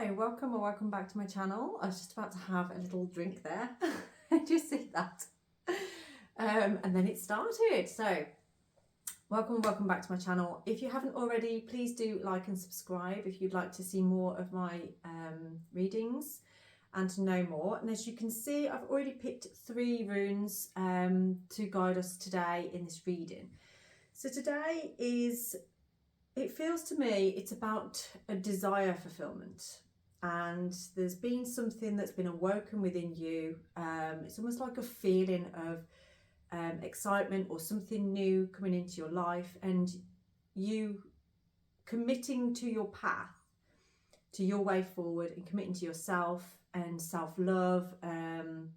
Hi, welcome or welcome back to my channel. I was just about to have a little drink there. Did you see that? And then it started. So welcome and welcome back to my channel. If you haven't already, please do like and subscribe if you'd like to see more of my readings and to know more. And as you can see, I've already picked 3 runes to guide us today in this reading. So today is, it feels to me, it's about a desire fulfillment. And there's been something that's been awoken within you. It's almost like a feeling of excitement or something new coming into your life, and you committing to your path, to your way forward, and committing to yourself and self-love, and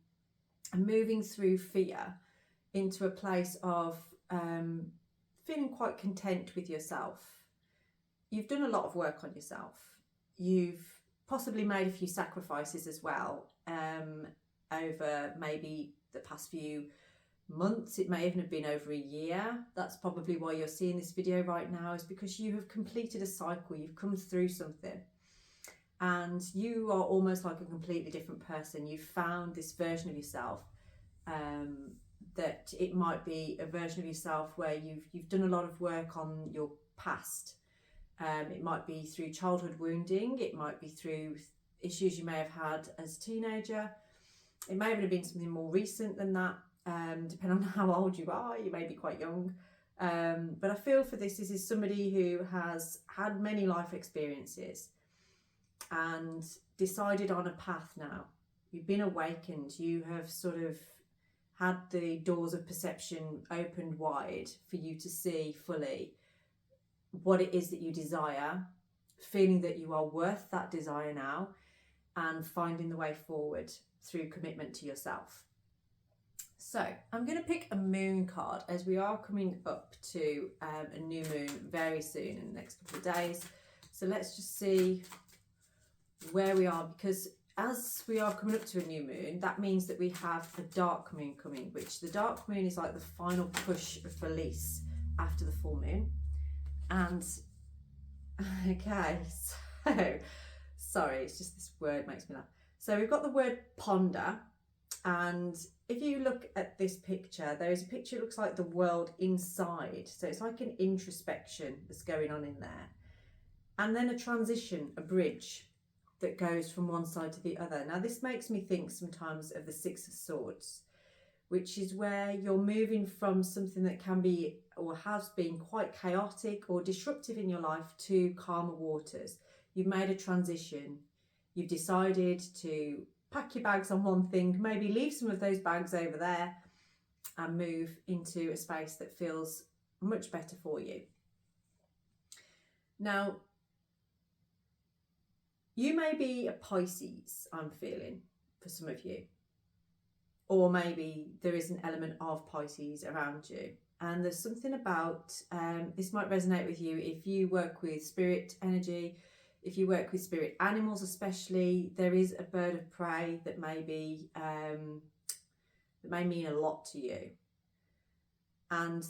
moving through fear into a place of feeling quite content with yourself. You've done a lot of work on yourself. You've possibly made a few sacrifices as well over maybe the past few months. It may even have been over a year. That's probably why you're seeing this video right now, is because you have completed a cycle. You've come through something and you are almost like a completely different person. You've found this version of yourself, that it might be a version of yourself where you've done a lot of work on your past. It might be through childhood wounding, it might be through issues you may have had as a teenager, it may have been something more recent than that, depending on how old you are. You may be quite young, but I feel for this is somebody who has had many life experiences and decided on a path now. You've been awakened, you have sort of had the doors of perception opened wide for you to see fully what it is that you desire, feeling that you are worth that desire now, and finding the way forward through commitment to yourself. So I'm going to pick a moon card, as we are coming up to a new moon very soon in the next couple of days. So let's just see where we are, because as we are coming up to a new moon, that means that we have a dark moon coming, which the dark moon is like the final push of release after the full moon. And okay, so sorry, it's just this word makes me laugh. So we've got the word ponder, and if you look at this picture, there is a picture that looks like the world inside. So it's like an introspection that's going on in there, and then a transition, a bridge that goes from one side to the other. Now this makes me think sometimes of the 6 of Swords, which is where you're moving from something that can be or has been quite chaotic or disruptive in your life to calmer waters. You've made a transition. You've decided to pack your bags on one thing, maybe leave some of those bags over there and move into a space that feels much better for you. Now, you may be a Pisces, I'm feeling, for some of you. Or maybe there is an element of Pisces around you. And there's something about, this might resonate with you if you work with spirit energy, if you work with spirit animals especially. There is a bird of prey that may be, that may mean a lot to you. And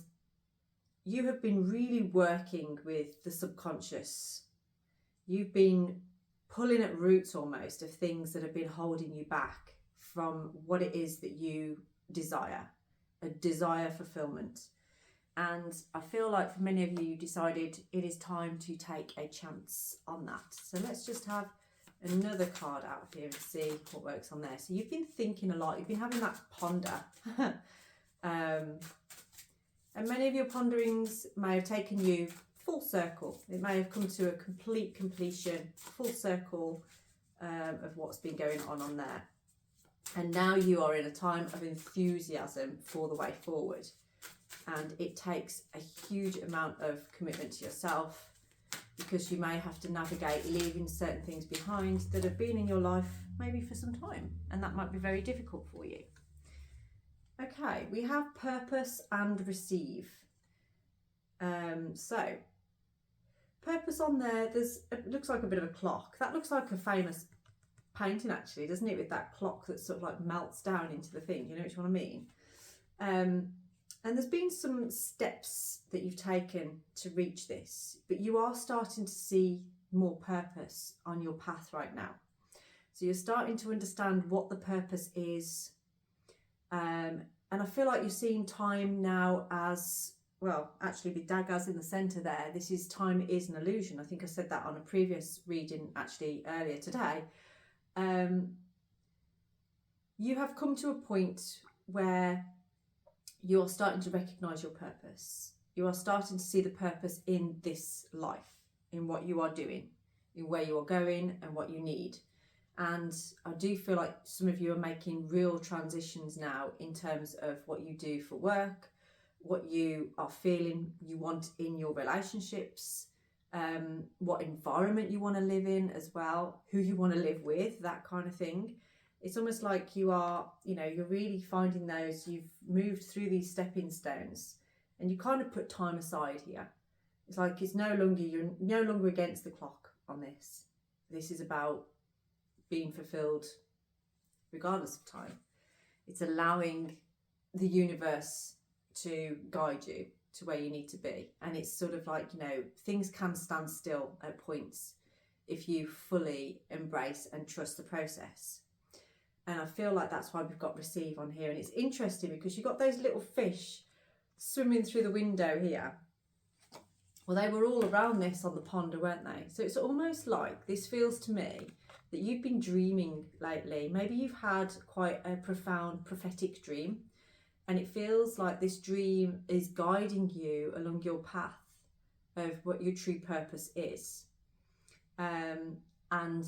you have been really working with the subconscious. You've been pulling at roots almost of things that have been holding you back from what it is that you desire, a desire fulfillment. And I feel like for many of you, you decided it is time to take a chance on that. So let's just have another card out of here and see what works on there. So you've been thinking a lot, you've been having that ponder. And many of your ponderings may have taken you full circle. It may have come to a complete completion, full circle of what's been going on there. And now you are in a time of enthusiasm for the way forward. And it takes a huge amount of commitment to yourself, because you may have to navigate leaving certain things behind that have been in your life maybe for some time. And that might be very difficult for you. Okay, we have purpose and receive. So purpose on there, it looks like a bit of a clock. That looks like a famous painting actually, doesn't it, with that clock that sort of like melts down into the thing, you know what I mean? And there's been some steps that you've taken to reach this, but you are starting to see more purpose on your path right now. So you're starting to understand what the purpose is. And I feel like you're seeing time now as, well, actually with daggers in the centre there, this is time is an illusion. I think I said that on a previous reading actually earlier today. You have come to a point where you're starting to recognise your purpose. You are starting to see the purpose in this life, in what you are doing, in where you are going and what you need. And I do feel like some of you are making real transitions now in terms of what you do for work, what you are feeling you want in your relationships, what environment you want to live in as well, who you want to live with, that kind of thing. It's almost like you are, you're really finding those, you've moved through these stepping stones and you kind of put time aside here. It's like you're no longer against the clock on this. This is about being fulfilled regardless of time. It's allowing the universe to guide you to where you need to be. And it's sort of like, things can stand still at points if you fully embrace and trust the process. And I feel like that's why we've got receive on here. And it's interesting because you've got those little fish swimming through the window here. Well, they were all around this on the pond, weren't they? So it's almost like, this feels to me that you've been dreaming lately. Maybe you've had quite a profound prophetic dream, and it feels like this dream is guiding you along your path of what your true purpose is. And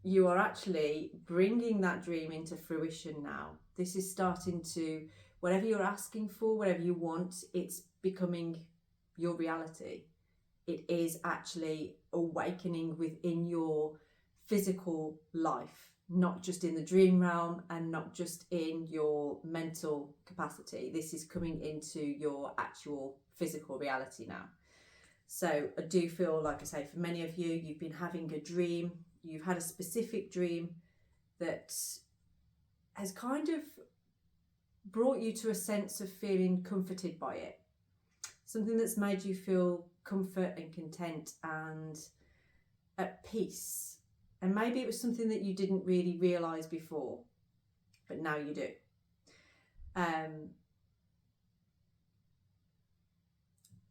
you are actually bringing that dream into fruition now. This is starting to, whatever you're asking for, whatever you want, it's becoming your reality. It is actually awakening within your physical life, not just in the dream realm and not just in your mental capacity. This is coming into your actual physical reality now. So I do feel, like I say, for many of you, you've been having a dream. You've had a specific dream that has kind of brought you to a sense of feeling comforted by it. Something that's made you feel comfort and content and at peace. And maybe it was something that you didn't really realise before, but now you do.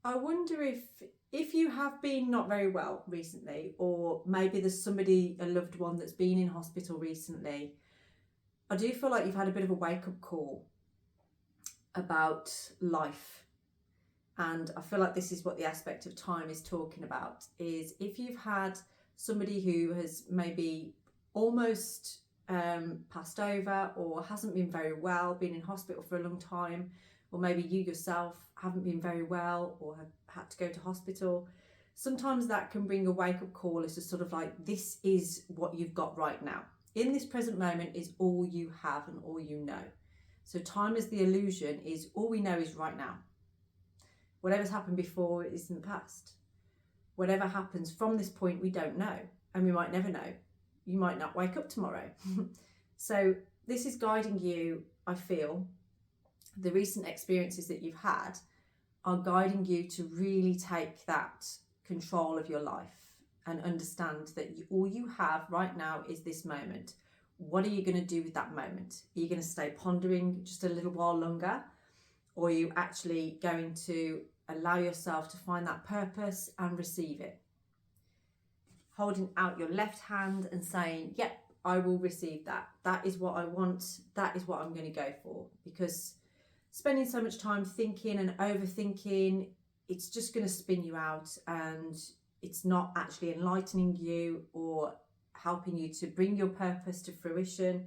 I wonder if you have been not very well recently, or maybe there's somebody, a loved one that's been in hospital recently, I do feel like you've had a bit of a wake-up call about life. And I feel like this is what the aspect of time is talking about, is if you've had somebody who has maybe almost passed over or hasn't been very well, been in hospital for a long time, or maybe you yourself haven't been very well or have had to go to hospital, sometimes that can bring a wake-up call as to sort of like, this is what you've got right now. In this present moment is all you have and all you know. So time as the illusion is all we know is right now. Whatever's happened before is in the past. Whatever happens from this point, we don't know. And we might never know. You might not wake up tomorrow. So this is guiding you, I feel. The recent experiences that you've had are guiding you to really take that control of your life and understand that all you have right now is this moment. What are you going to do with that moment? Are you going to stay pondering just a little while longer? Or are you actually going to allow yourself to find that purpose and receive it? Holding out your left hand and saying, yep, I will receive that. That is what I want. That is what I'm going to go for. Because spending so much time thinking and overthinking, it's just going to spin you out, and it's not actually enlightening you or helping you to bring your purpose to fruition.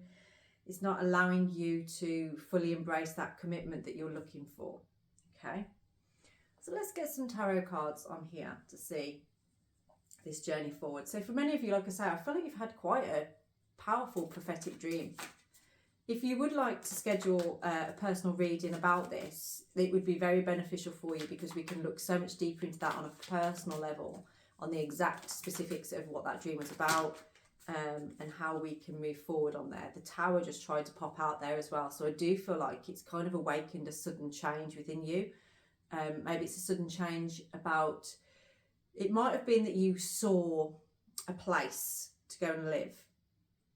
It's not allowing you to fully embrace that commitment that you're looking for. Okay, so let's get some tarot cards on here to see this journey forward. So for many of you, like I say, I feel like you've had quite a powerful prophetic dream. If you would like to schedule a personal reading about this, it would be very beneficial for you, because we can look so much deeper into that on a personal level, on the exact specifics of what that dream was about, and how we can move forward on there. The Tower just tried to pop out there as well. So I do feel like it's kind of awakened a sudden change within you. Maybe it's a sudden change about, it might have been that you saw a place to go and live,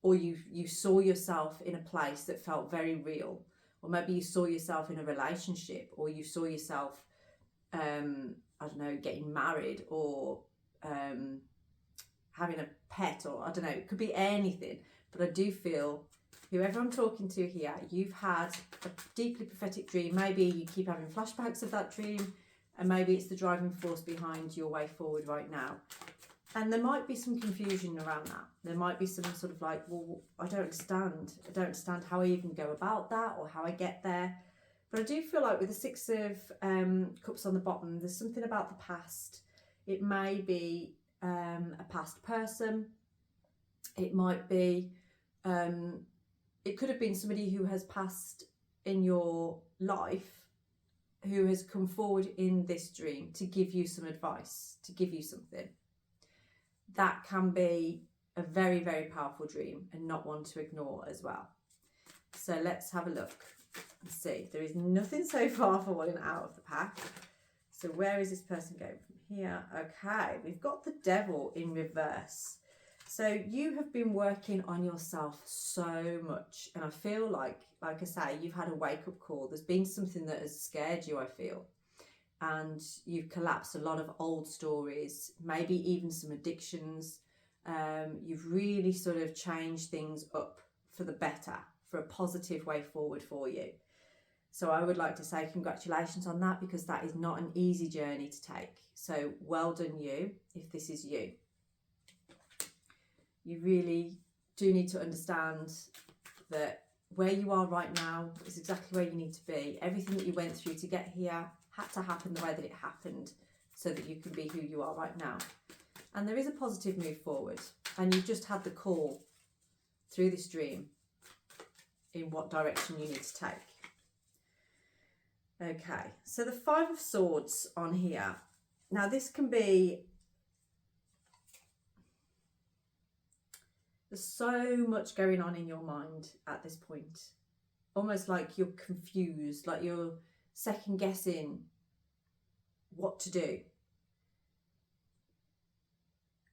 or you saw yourself in a place that felt very real, or maybe you saw yourself in a relationship, or you saw yourself, I don't know, getting married, or having a pet, or I don't know, it could be anything. But I do feel, whoever I'm talking to here, you've had a deeply prophetic dream. Maybe you keep having flashbacks of that dream, and maybe it's the driving force behind your way forward right now. And there might be some confusion around that. There might be some sort of like, well, I don't understand how I even go about that, or how I get there. But I do feel like with the Six of Cups on the bottom, there's something about the past. It may be a past person. It might be, it could have been somebody who has passed in your life, who has come forward in this dream to give you some advice, to give you something. That can be a very, very powerful dream, and not one to ignore as well. So let's have a look and see. There is nothing so far falling out of the pack. So where is this person going from here? Okay, we've got the Devil in reverse. So you have been working on yourself so much, and I feel like I say, you've had a wake-up call. There's been something that has scared you, I feel. And you've collapsed a lot of old stories, maybe even some addictions. You've really sort of changed things up for the better, for a positive way forward for you. So I would like to say congratulations on that, because that is not an easy journey to take. So well done you, if this is you. You really do need to understand that where you are right now is exactly where you need to be. Everything that you went through to get here had to happen the way that it happened, so that you can be who you are right now. And there is a positive move forward, and you've just had the call through this dream in what direction you need to take. Okay, so the Five of Swords on here. Now this can be, there's so much going on in your mind at this point. Almost like you're confused, like you're second guessing what to do.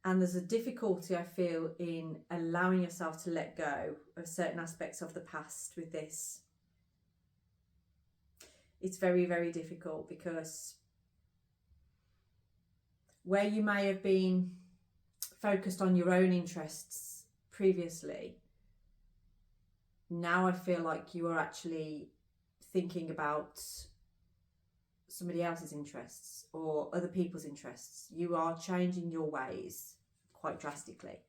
And there's a difficulty, I feel, in allowing yourself to let go of certain aspects of the past with this. It's very, very difficult, because where you may have been focused on your own interests previously, now I feel like you are actually thinking about somebody else's interests or other people's interests. You are changing your ways quite drastically.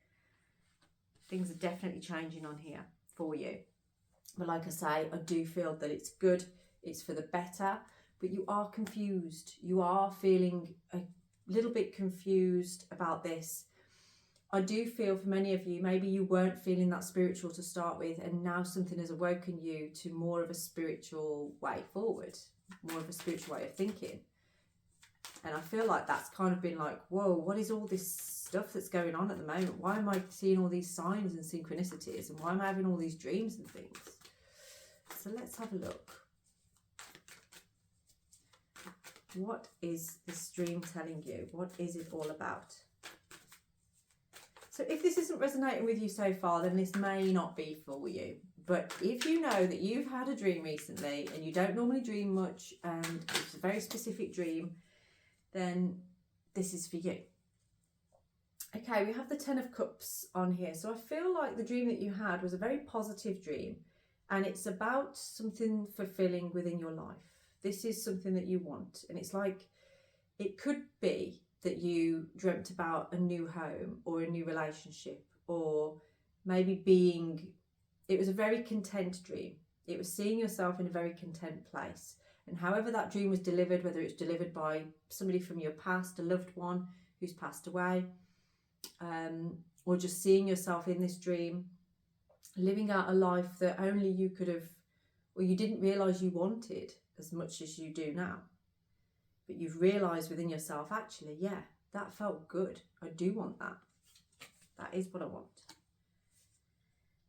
Things are definitely changing on here for you. But like I say, I do feel that it's good, it's for the better, but you are confused. You are feeling a little bit confused about this. I do feel for many of you, maybe you weren't feeling that spiritual to start with, and now something has awoken you to more of a spiritual way forward, more of a spiritual way of thinking. And I feel like that's kind of been like, whoa, what is all this stuff that's going on at the moment? Why am I seeing all these signs and synchronicities? And why am I having all these dreams and things? So let's have a look. What is this dream telling you? What is it all about? So if this isn't resonating with you so far, then this may not be for you. But if you know that you've had a dream recently and you don't normally dream much, and it's a very specific dream, then this is for you. Okay, we have the Ten of Cups on here. So I feel like the dream that you had was a very positive dream, and it's about something fulfilling within your life. This is something that you want, and it's like, it could be that you dreamt about a new home or a new relationship, or maybe it was a very content dream. It was seeing yourself in a very content place. And however that dream was delivered, whether it's delivered by somebody from your past, a loved one who's passed away, or just seeing yourself in this dream, living out a life that only you could have, or you didn't realise you wanted as much as you do now. But you've realised within yourself, actually, yeah, that felt good. I do want that. That is what I want.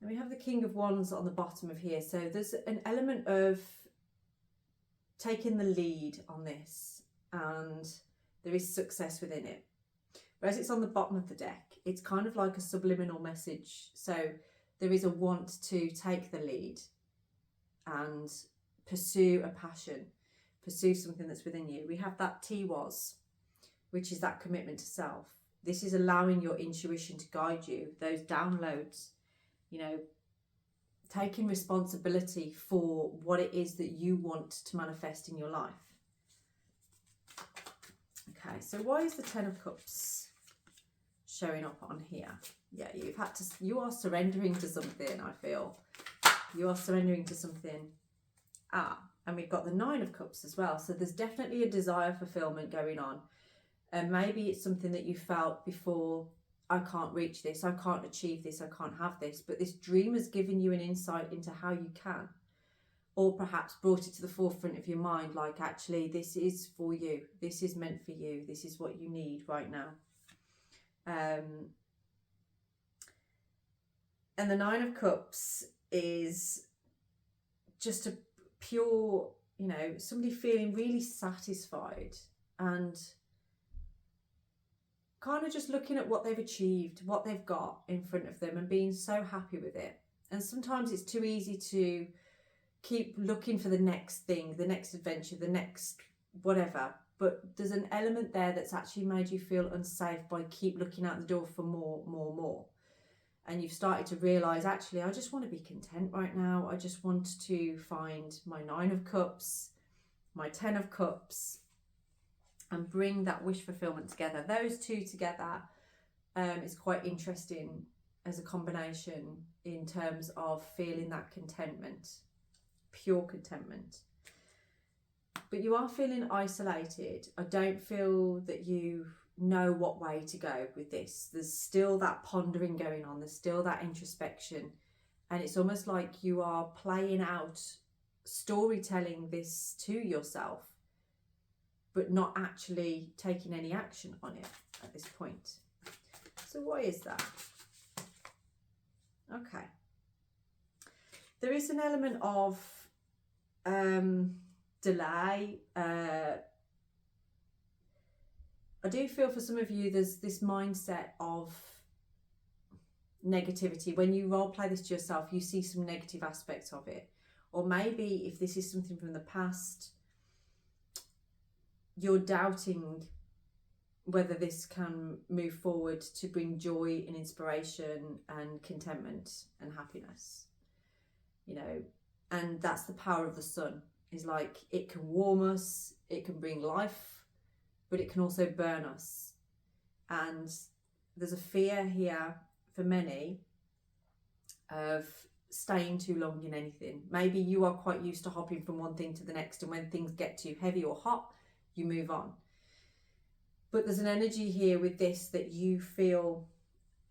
And we have the King of Wands on the bottom of here. So there's an element of taking the lead on this, and there is success within it. Whereas it's on the bottom of the deck, it's kind of like a subliminal message. So there is a want to take the lead and pursue a passion, pursue something that's within you. We have that T-was, which is that commitment to self. This is allowing your intuition to guide you, those downloads, you know, taking responsibility for what it is that you want to manifest in your life. Okay, so why is the Ten of Cups showing up on here? Yeah, you are surrendering to something, I feel. You are surrendering to something. And we've got the Nine of Cups as well. So there's definitely a desire fulfillment going on. And maybe it's something that you felt before, I can't reach this, I can't achieve this, I can't have this. But this dream has given you an insight into how you can. Or perhaps brought it to the forefront of your mind, like, actually, this is for you. This is meant for you. This is what you need right now. And the Nine of Cups is just a pure, you know, somebody feeling really satisfied and kind of just looking at what they've achieved, what they've got in front of them and being so happy with it. And sometimes it's too easy to keep looking for the next thing, the next adventure, the next whatever. But there's an element there that's actually made you feel unsafe by keep looking out the door for more. And you've started to realise, actually, I just want to be content right now. I just want to find my Nine of Cups, my Ten of Cups, and bring that wish fulfillment together. Those two together is quite interesting as a combination in terms of feeling that contentment, pure contentment. But you are feeling isolated. I don't feel that you know what way to go with this. There's still that pondering going on. There's still that introspection. And it's almost like you are playing out, storytelling this to yourself, but not actually taking any action on it at this point. So why is that? Okay. There is an element of delay. I do feel for some of you there's this mindset of negativity. When you role play this to yourself, you see some negative aspects of it. Or maybe if this is something from the past, you're doubting whether this can move forward to bring joy and inspiration and contentment and happiness, you know. And that's the power of the sun, is like, it can warm us, it can bring life, but it can also burn us. And there's a fear here for many of staying too long in anything. Maybe you are quite used to hopping from one thing to the next, and when things get too heavy or hot, you move on. But there's an energy here with this that you feel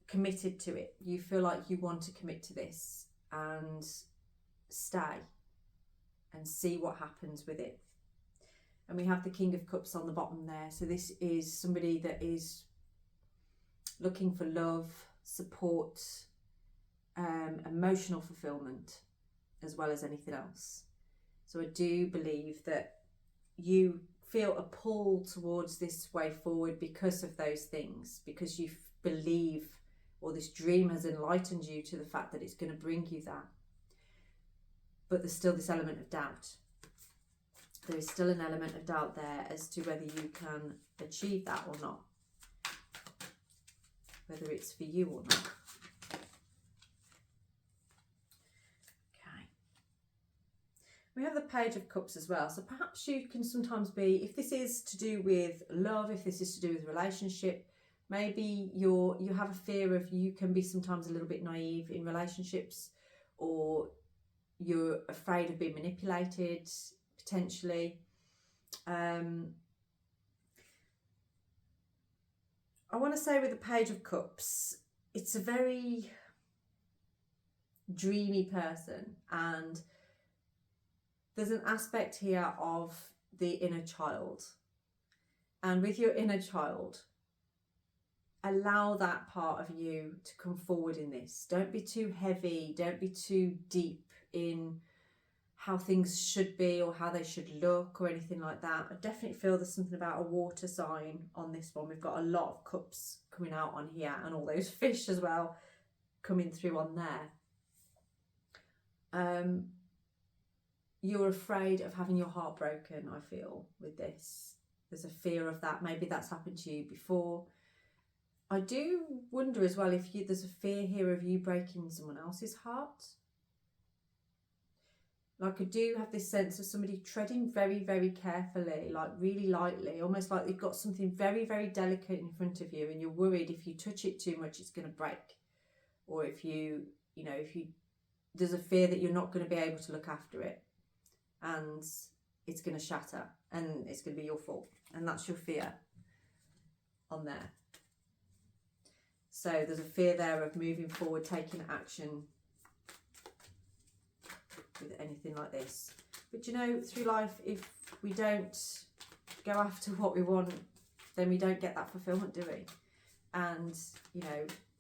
committed to it. You feel like you want to commit to this and stay and see what happens with it. And we have the King of Cups on the bottom there. So this is somebody that is looking for love, support, emotional fulfillment, as well as anything else. So I do believe that you feel a pull towards this way forward because of those things, because you believe, or this dream has enlightened you to the fact that it's going to bring you that. But there's still this element of doubt. There is still an element of doubt there as to whether you can achieve that or not, whether it's for you or not. We have the Page of Cups as well. So perhaps you can sometimes be, if this is to do with love, if this is to do with relationship, maybe you have a fear of, you can be sometimes a little bit naive in relationships, or you're afraid of being manipulated, potentially. I want to say with the Page of Cups, it's a very dreamy person, and there's an aspect here of the inner child. And with your inner child, allow that part of you to come forward in this. Don't be too heavy. Don't be too deep in how things should be or how they should look or anything like that. I definitely feel there's something about a water sign on this one. We've got a lot of cups coming out on here and all those fish as well coming through on there. You're afraid of having your heart broken, I feel, with this. There's a fear of that. Maybe that's happened to you before. I do wonder as well if there's a fear here of you breaking someone else's heart. Like I do have this sense of somebody treading very, very carefully, like really lightly, almost like they've got something very, very delicate in front of you and you're worried if you touch it too much, it's going to break. Or if there's a fear that you're not going to be able to look after it and it's going to shatter and it's going to be your fault. And that's your fear on there. So there's a fear there of moving forward, taking action with anything like this. But through life, if we don't go after what we want, then we don't get that fulfillment, do we? And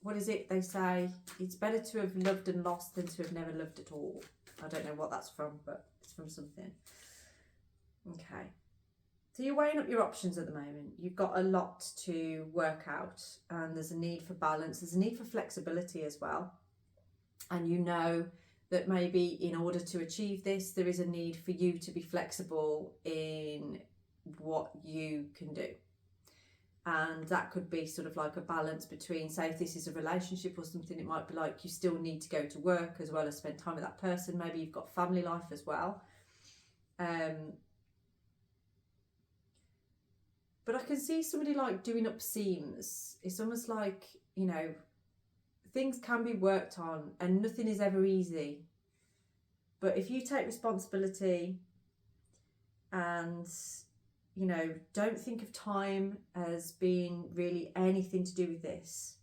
what is it they say? It's better to have loved and lost than to have never loved at all. I don't know what that's from, but it's from something. Okay, so you're weighing up your options at the moment. You've got a lot to work out and there's a need for balance. There's a need for flexibility as well. And that maybe in order to achieve this, there is a need for you to be flexible in what you can do. And that could be sort of like a balance between, say, if this is a relationship or something, it might be like you still need to go to work as well as spend time with that person. Maybe you've got family life as well. But I can see somebody like doing up seams. It's almost like, things can be worked on and nothing is ever easy. But if you take responsibility and don't think of time as being really anything to do with this,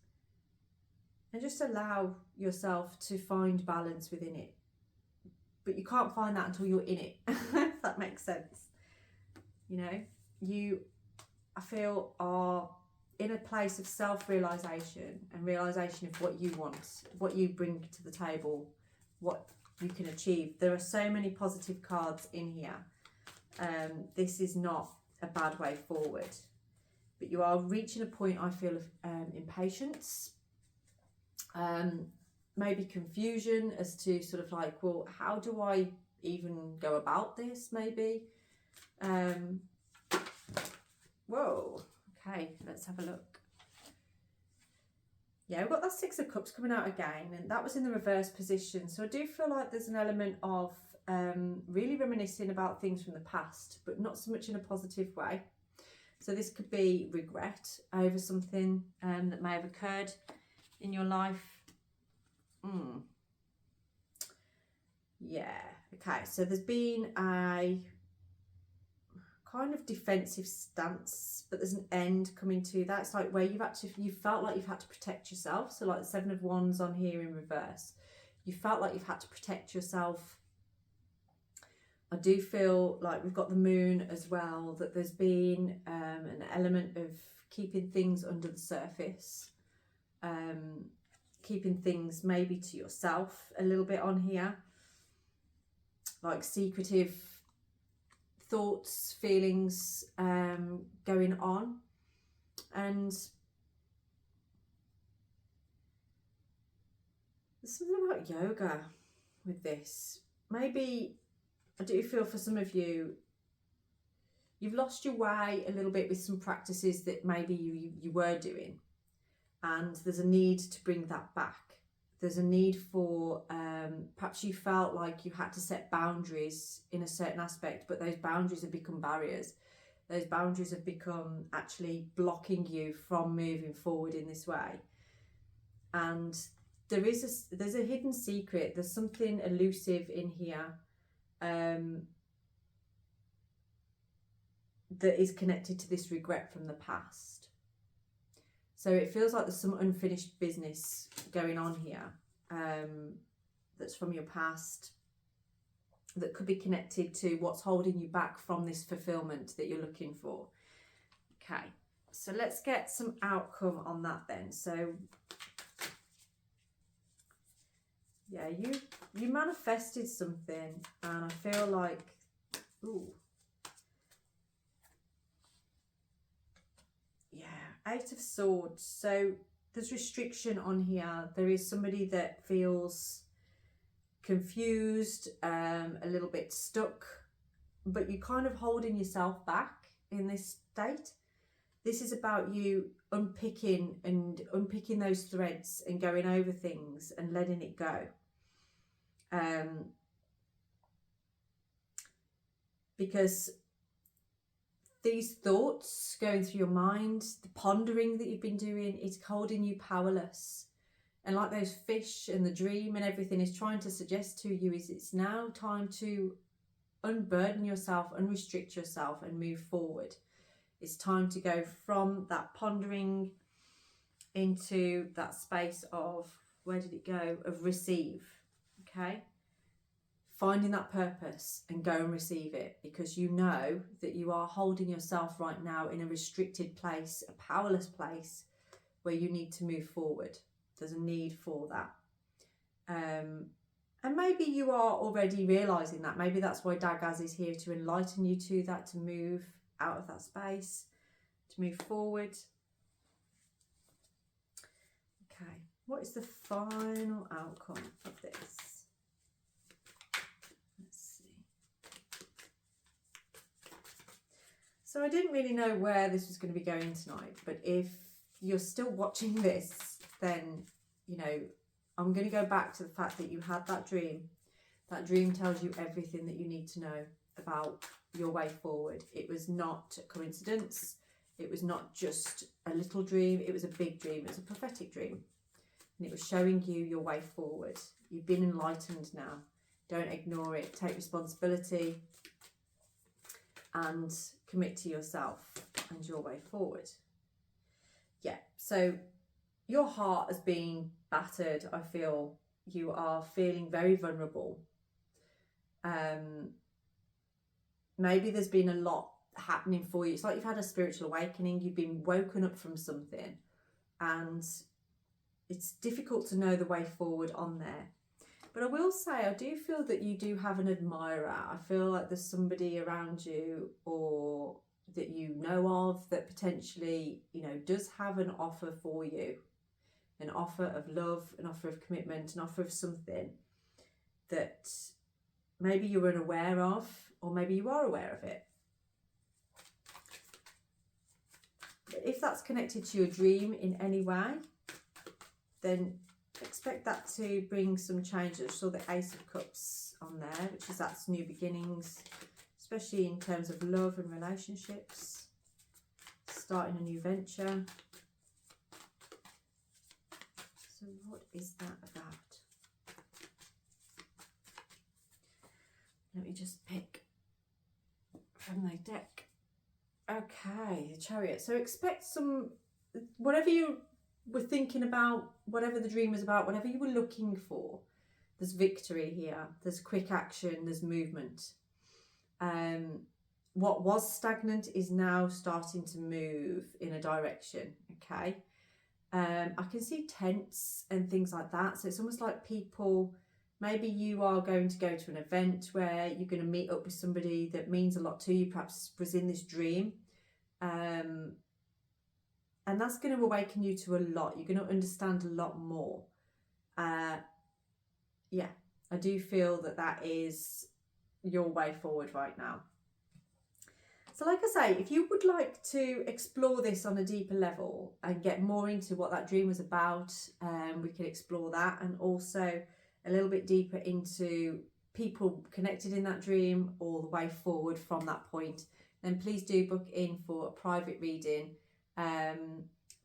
and just allow yourself to find balance within it. But you can't find that until you're in it, if that makes sense. I feel, are in a place of self-realisation and realisation of what you want, what you bring to the table, what you can achieve. There are so many positive cards in here. This is not a bad way forward, but you are reaching a point, I feel, of impatience, maybe confusion as to sort of like, well, how do I even go about this, maybe? Whoa, okay, let's have a look. Yeah, we've got that Six of Cups coming out again, and that was in the reverse position. So I do feel like there's an element of really reminiscing about things from the past, but not so much in a positive way. So this could be regret over something that may have occurred in your life. Yeah, okay, so there's been a kind of defensive stance, but there's an end coming to that. It's like where you felt like you've had to protect yourself. So like the Seven of Wands on here in reverse, you felt like you've had to protect yourself. I do feel like we've got the Moon as well, that there's been an element of keeping things under the surface, keeping things maybe to yourself a little bit on here, like secretive thoughts, feelings going on. And there's something about yoga with this. Maybe I do feel for some of you, you've lost your way a little bit with some practices that maybe you were doing, and there's a need to bring that back. There's a need for, perhaps you felt like you had to set boundaries in a certain aspect, but those boundaries have become barriers. Those boundaries have become actually blocking you from moving forward in this way. And there's a hidden secret. There's something elusive in here that is connected to this regret from the past. So it feels like there's some unfinished business going on here that's from your past, that could be connected to what's holding you back from this fulfillment that you're looking for. Okay, so let's get some outcome on that then. So yeah, Yeah, you manifested something, and I feel like, ooh, yeah, Eight of Swords. So there's restriction on here. There is somebody that feels confused, a little bit stuck, but you're kind of holding yourself back in this state. This is about you unpicking those threads and going over things and letting it go. Because these thoughts going through your mind, the pondering that you've been doing, is holding you powerless. And like those fish and the dream and everything is trying to suggest to you, is it's now time to unburden yourself, unrestrict yourself, and move forward. It's time to go from that pondering into that space of, where did it go, of receive. Okay, finding that purpose and go and receive it, because you know that you are holding yourself right now in a restricted place, a powerless place, where you need to move forward. There's a need for that. And maybe you are already realizing that. Maybe that's why Dagaz is here, to enlighten you to that, to move out of that space, to move forward. Okay, what is the final outcome of this? Let's see. So I didn't really know where this was going to be going tonight, but if you're still watching this, then, you know, I'm going to go back to the fact that you had that dream. That dream tells you everything that you need to know about your way forward. It was not a coincidence. It was not just a little dream. It was a big dream. It was a prophetic dream. And it was showing you your way forward. You've been enlightened now. Don't ignore it. Take responsibility and commit to yourself and your way forward. Yeah, so your heart has been battered. I feel you are feeling very vulnerable. Maybe there's been a lot happening for you. It's like you've had a spiritual awakening. You've been woken up from something, and it's difficult to know the way forward on there. But I will say, I do feel that you do have an admirer. I feel like there's somebody around you, or that you know of, that potentially, you know, does have an offer for you. An offer of love, an offer of commitment, an offer of something that maybe you're unaware of, or maybe you are aware of it. But if that's connected to your dream in any way, then expect that to bring some change. I saw the Ace of Cups on there, which is that's new beginnings, especially in terms of love and relationships, starting a new venture. So what is that about? Let me just pick from the deck. Okay, the Chariot. So expect some, whatever you were thinking about, whatever the dream was about, whatever you were looking for, there's victory here. There's quick action, there's movement. What was stagnant is now starting to move in a direction, okay? I can see tents and things like that. So it's almost like people, maybe you are going to go to an event where you're going to meet up with somebody that means a lot to you, perhaps was in this dream. And that's going to awaken you to a lot. You're going to understand a lot more. Yeah, I do feel that that is your way forward right now. So like I say, if you would like to explore this on a deeper level and get more into what that dream was about, we can explore that, and also a little bit deeper into people connected in that dream or the way forward from that point, then please do book in for a private reading.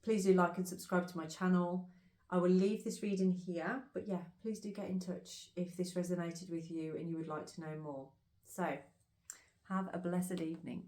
Please do like and subscribe to my channel. I will leave this reading here, but yeah, please do get in touch if this resonated with you and you would like to know more. So have a blessed evening.